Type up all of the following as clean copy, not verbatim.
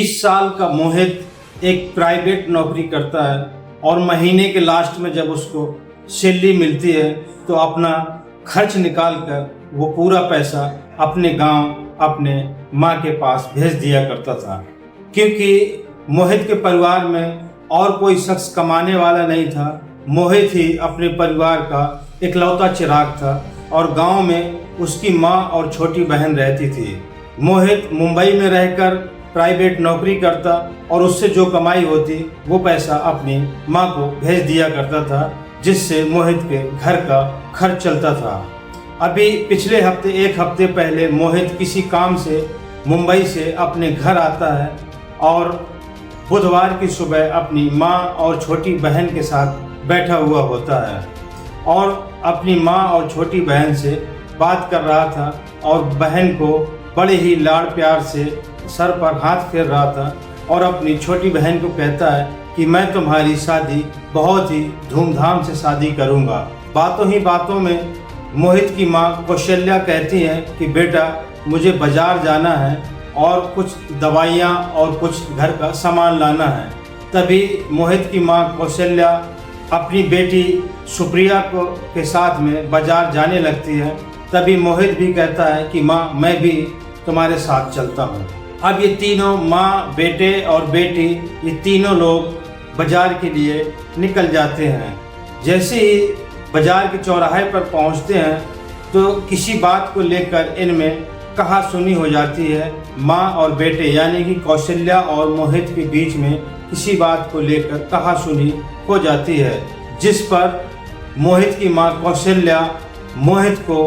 20 साल का मोहित एक प्राइवेट नौकरी करता है और महीने के लास्ट में जब उसको सैलरी मिलती है तो अपना खर्च निकाल कर वो पूरा पैसा अपने गांव अपने माँ के पास भेज दिया करता था, क्योंकि मोहित के परिवार में और कोई शख्स कमाने वाला नहीं था। मोहित ही अपने परिवार का इकलौता चिराग था और गांव में उसकी माँ और छोटी बहन रहती थी। मोहित मुंबई में रहकर प्राइवेट नौकरी करता और उससे जो कमाई होती वो पैसा अपनी माँ को भेज दिया करता था, जिससे मोहित के घर का खर्च चलता था। अभी पिछले हफ्ते, एक हफ्ते पहले मोहित किसी काम से मुंबई से अपने घर आता है और बुधवार की सुबह अपनी माँ और छोटी बहन के साथ बैठा हुआ होता है और अपनी माँ और छोटी बहन से बात कर रहा था और बहन को बड़े ही लाड़ प्यार से सर पर हाथ फेर रहा था और अपनी छोटी बहन को कहता है कि मैं तुम्हारी शादी बहुत ही धूमधाम से शादी करूंगा। बातों ही बातों में मोहित की माँ कौशल्या कहती है कि बेटा मुझे बाजार जाना है और कुछ दवाइयाँ और कुछ घर का सामान लाना है। तभी मोहित की माँ कौशल्या अपनी बेटी सुप्रिया को के साथ में बाजार जाने लगती है। तभी मोहित भी कहता है कि माँ मैं भी तुम्हारे साथ चलता हूँ। अब ये तीनों माँ, बेटे और बेटी, ये तीनों लोग बाजार के लिए निकल जाते हैं। जैसे ही बाजार के चौराहे पर पहुँचते हैं तो किसी बात को लेकर इनमें कहा सुनी हो जाती है। माँ और बेटे यानी कि कौशल्या और मोहित के बीच में किसी बात को लेकर कहा सुनी हो जाती है, जिस पर मोहित की माँ कौशल्या मोहित को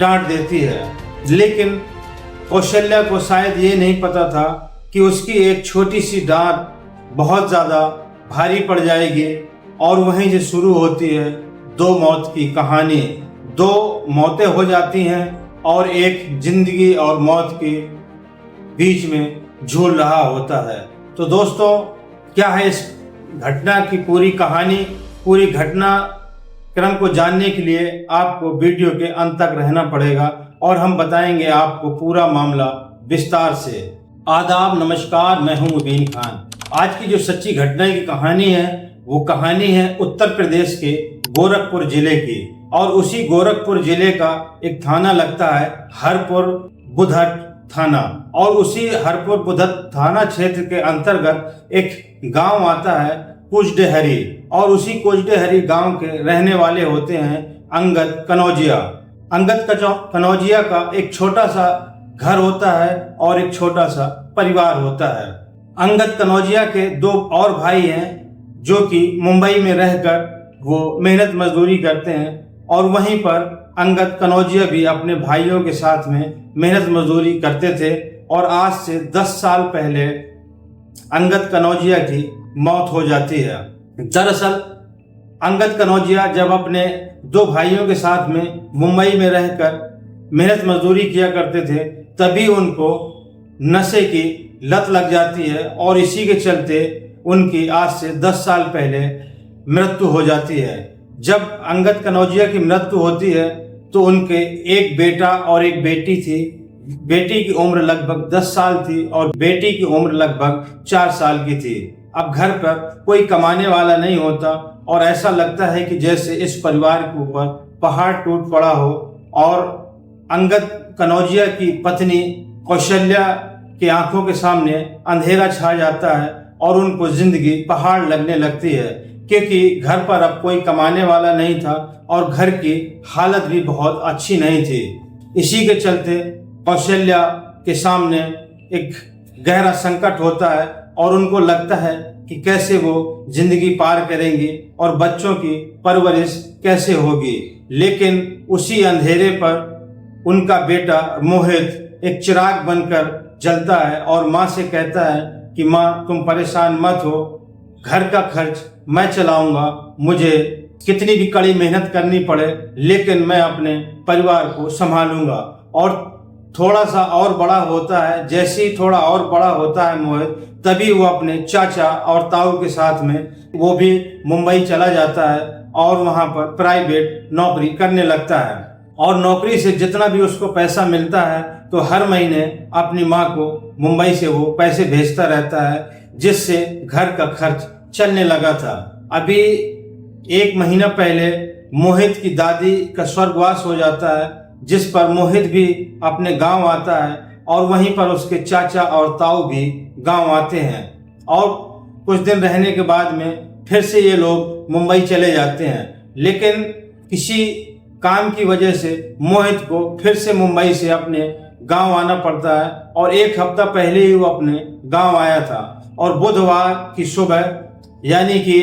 डांट देती है। लेकिन कौशल्या को शायद ये नहीं पता था कि उसकी एक छोटी सी डांट बहुत ज़्यादा भारी पड़ जाएगी और वहीं से शुरू होती है दो मौत की कहानी। दो मौतें हो जाती हैं और एक जिंदगी और मौत के बीच में झूल रहा होता है। तो दोस्तों, क्या है इस घटना की पूरी कहानी? पूरी घटना क्रम को जानने के लिए आपको वीडियो के अंत तक रहना पड़ेगा और हम बताएंगे आपको पूरा मामला विस्तार से। आदाब, नमस्कार, मैं हूं मुबीन खान। आज की जो सच्ची घटना की कहानी है वो कहानी है उत्तर प्रदेश के गोरखपुर जिले की, और उसी गोरखपुर जिले का एक थाना लगता है हरपुर बुधट थाना, और उसी हरपुर बुधट थाना क्षेत्र के अंतर्गत एक गांव आता है कुचडेहरी, और उसी कुचडेहरी गांव के रहने वाले होते हैं अंगद कनौजिया। अंगद कनौजिया का एक छोटा सा घर होता है और एक छोटा सा परिवार होता है। अंगद कनौजिया के दो और भाई हैं जो कि मुंबई में रहकर वो मेहनत मजदूरी करते हैं, और वहीं पर अंगद कनौजिया भी अपने भाइयों के साथ में मेहनत मजदूरी करते थे। और आज से 10 साल पहले अंगद कनौजिया की मौत हो जाती है। दरअसल अंगद कनौजिया जब अपने दो भाइयों के साथ में मुंबई में रहकर मेहनत मजदूरी किया करते थे, तभी उनको नशे की लत लग जाती है और इसी के चलते उनकी आज से 10 साल पहले मृत्यु हो जाती है। जब अंगद कनौजिया की मृत्यु होती है तो उनके एक बेटा और एक बेटी थी। बेटी की उम्र लगभग 10 साल थी और बेटी की उम्र लगभग 4 साल की थी। अब घर पर कोई कमाने वाला नहीं होता और ऐसा लगता है कि जैसे इस परिवार के ऊपर पहाड़ टूट पड़ा हो, और अंगद कनौजिया की पत्नी कौशल्या की आंखों के सामने अंधेरा छा जाता है और उनको जिंदगी पहाड़ लगने लगती है, क्योंकि घर पर अब कोई कमाने वाला नहीं था और घर की हालत भी बहुत अच्छी नहीं थी। इसी के चलते कौशल्या के सामने एक गहरा संकट होता है और उनको लगता है कि कैसे वो जिंदगी पार करेंगी और बच्चों की परवरिश कैसे होगी। लेकिन उसी अंधेरे पर उनका बेटा मोहित एक चिराग बनकर जलता है और माँ से कहता है कि माँ तुम परेशान मत हो, घर का खर्च मैं चलाऊंगा, मुझे कितनी भी कड़ी मेहनत करनी पड़े लेकिन मैं अपने परिवार को संभालूंगा। और थोड़ा सा और बड़ा होता है, जैसे ही थोड़ा और बड़ा होता है मोहित, तभी वो अपने चाचा और ताऊ के साथ में वो भी मुंबई चला जाता है और वहाँ पर प्राइवेट नौकरी करने लगता है। और नौकरी से जितना भी उसको पैसा मिलता है तो हर महीने अपनी माँ को मुंबई से वो पैसे भेजता रहता है, जिससे घर का खर्च चलने लगा था। अभी 1 महीना पहले मोहित की दादी का स्वर्गवास हो जाता है, जिस पर मोहित भी अपने गांव आता है और वहीं पर उसके चाचा और ताऊ भी गांव आते हैं और कुछ दिन रहने के बाद में फिर से ये लोग मुंबई चले जाते हैं। लेकिन किसी काम की वजह से मोहित को फिर से मुंबई से अपने गांव आना पड़ता है और 1 हफ्ता पहले ही वो अपने गांव आया था और बुधवार की सुबह यानी कि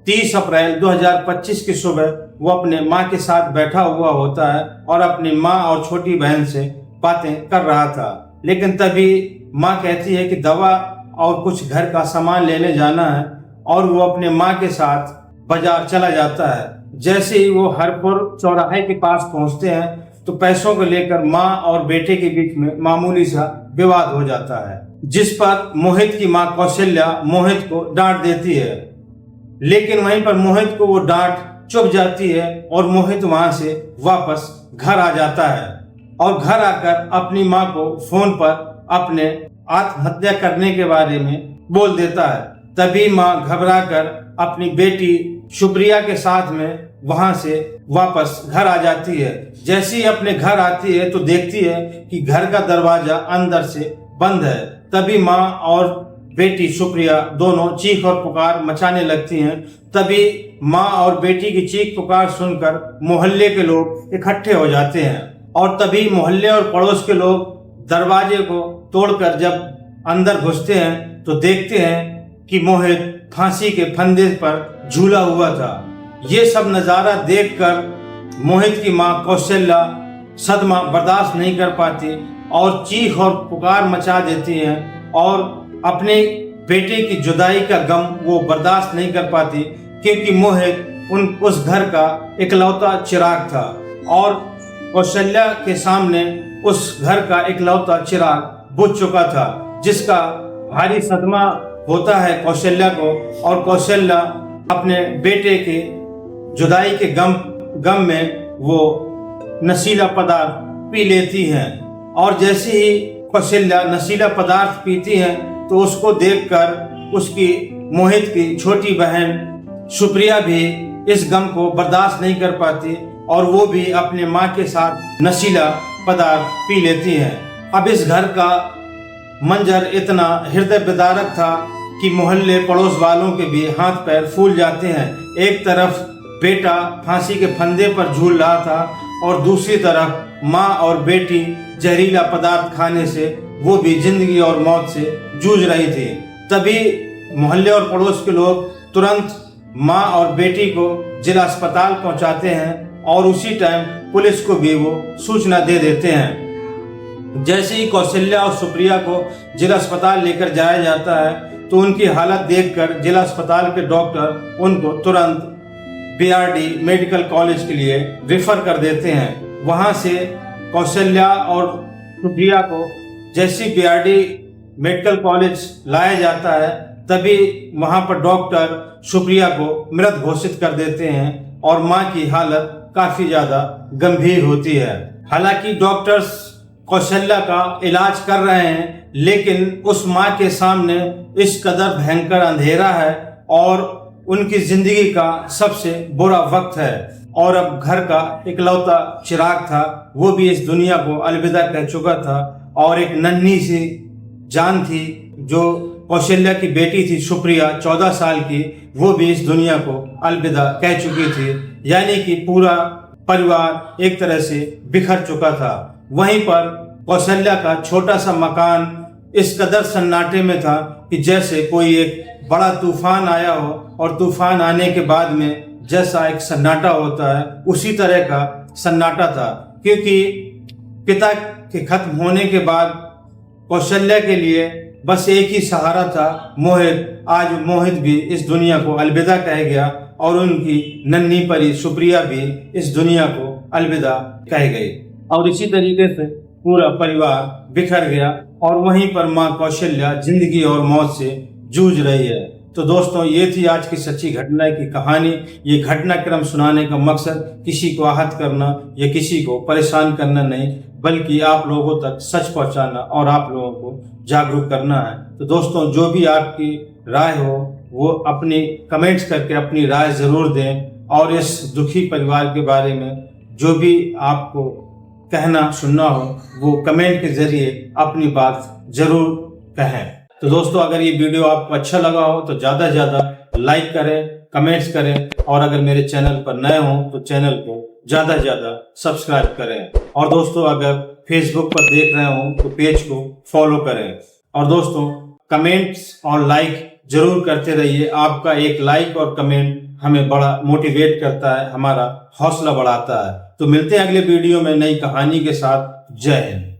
30 अप्रैल 2025 की सुबह वो अपने माँ के साथ बैठा हुआ होता है और अपनी माँ और छोटी बहन से बातें कर रहा था। लेकिन तभी माँ कहती है कि दवा और कुछ घर का सामान लेने जाना है और वो अपने माँ के साथ बाजार चला जाता है। जैसे ही वो हरपुर चौराहे के पास पहुंचते हैं तो पैसों को लेकर माँ और बेटे के बीच में मामूली सा विवाद हो जाता है, जिस पर मोहित की माँ कौशल्या मोहित को डांट देती है। लेकिन वहीं पर मोहित को वो डांट चुभ जाती है और मोहित वहां से वापस घर आ जाता है और घर आकर अपनी माँ को फोन पर अपने आत्महत्या करने के बारे में बोल देता है। तभी माँ घबराकर अपनी बेटी शुक्रिया के साथ में वहां से वापस घर आ जाती है। जैसे ही अपने घर आती है तो देखती है कि घर का दरवाजा अंदर से बंद है। तभी माँ और बेटी शुक्रिया दोनों चीख और पुकार मचाने लगती हैं। तभी माँ और बेटी की चीख पुकार सुनकर मोहल्ले के लोग इकट्ठे हो जाते हैं और तभी मोहल्ले और पड़ोस के लोग दरवाजे को तोड़कर जब अंदर घुसते हैं तो देखते हैं कि मोहित फांसी के फंदे पर झूला हुआ था। ये सब नज़ारा देखकर मोहित की माँ कौशल्या सदमा बर्दाश्त नहीं कर पाती और चीख और पुकार मचा देती हैं और अपने बेटे की जुदाई का गम वो बर्दाश्त नहीं कर पाती, क्योंकि मोहित उस घर का इकलौता चिराग था और कौशल्या के सामने उस घर का इकलौता चिराग बुझ चुका था, जिसका भारी सदमा होता है कौशल्या को। और कौशल्या अपने बेटे के जुदाई के गम में वो नशीला पदार्थ पी लेती हैं और जैसे ही कौशल्या नशीला पदार्थ पीती हैं तो उसको देखकर उसकी मोहित की छोटी बहन शुक्रिया भी इस गम को बर्दाश्त नहीं कर पाती और वो भी अपने माँ के साथ नशीला पदार्थ पी लेती हैं। अब इस घर का मंजर इतना हृदय विदारक था कि मोहल्ले पड़ोस वालों के भी हाथ पैर फूल जाते हैं। एक तरफ बेटा फांसी के फंदे पर झूल रहा था और दूसरी तरफ माँ और बेटी जहरीला पदार्थ खाने से वो भी जिंदगी और मौत से जूझ रही थी। तभी मोहल्ले और पड़ोस के लोग तुरंत माँ और बेटी को जिला अस्पताल पहुंचाते हैं और उसी टाइम पुलिस को भी वो सूचना दे देते हैं। जैसे ही कौशल्या और सुप्रिया को जिला अस्पताल लेकर जाया जाता है तो उनकी हालत देखकर जिला अस्पताल के डॉक्टर उनको तुरंत बीआरडी मेडिकल कॉलेज के लिए रेफर कर देते हैं। वहां से कौशल्या और सुप्रिया को जैसी बीआरडी मेडिकल कॉलेज लाया जाता है तभी वहां पर डॉक्टर सुप्रिया को मृत घोषित कर देते हैं और मां की हालत काफी ज्यादा गंभीर होती है। हालांकि डॉक्टर्स कौशल्या का इलाज कर रहे हैं, लेकिन उस मां के सामने इस कदर भयंकर अंधेरा है और उनकी जिंदगी का सबसे बुरा वक्त है और अब घर का इकलौता चिराग था वो भी इस दुनिया को अलविदा कह चुका था और एक नन्ही सी जान थी जो कौशल्या की बेटी थी सुप्रिया 14 साल की, वो भी इस दुनिया को अलविदा कह चुकी थी। यानी कि पूरा परिवार एक तरह से बिखर चुका था। वहीं पर कौशल्या का छोटा सा मकान इस कदर सन्नाटे में था कि जैसे कोई एक बड़ा तूफान आया हो और तूफान आने के बाद में जैसा एक सन्नाटा होता है उसी तरह का सन्नाटा था, क्योंकि पिता के खत्म होने के बाद कौशल्या के लिए बस एक ही सहारा था मोहित। आज मोहित भी इस दुनिया को अलविदा कह गया और उनकी नन्ही परी सुप्रिया भी इस दुनिया को अलविदा कह गई और इसी तरीके से पूरा परिवार बिखर गया और वहीं पर माँ कौशल्या जिंदगी और मौत से जूझ रही है। तो दोस्तों ये थी आज की सच्ची घटना की कहानी। ये घटनाक्रम सुनाने का मकसद किसी को आहत करना या किसी को परेशान करना नहीं, बल्कि आप लोगों तक सच पहुंचाना और आप लोगों को जागरूक करना है। तो दोस्तों जो भी आपकी राय हो वो अपनी कमेंट्स करके अपनी राय ज़रूर दें, और इस दुखी परिवार के बारे में जो भी आपको कहना सुनना हो वो कमेंट के ज़रिए अपनी बात ज़रूर कहें। तो दोस्तों अगर ये वीडियो आपको अच्छा लगा हो तो ज़्यादा से ज़्यादा लाइक करें, कमेंट्स करें, और अगर मेरे चैनल पर नए हों तो चैनल को ज़्यादा से ज़्यादा सब्सक्राइब करें। और दोस्तों अगर फेसबुक पर देख रहे हो तो पेज को फॉलो करें। और दोस्तों कमेंट्स और लाइक जरूर करते रहिए। आपका एक लाइक और कमेंट हमें बड़ा मोटिवेट करता है, हमारा हौसला बढ़ाता है। तो मिलते हैं अगले वीडियो में नई कहानी के साथ। जय हिंद।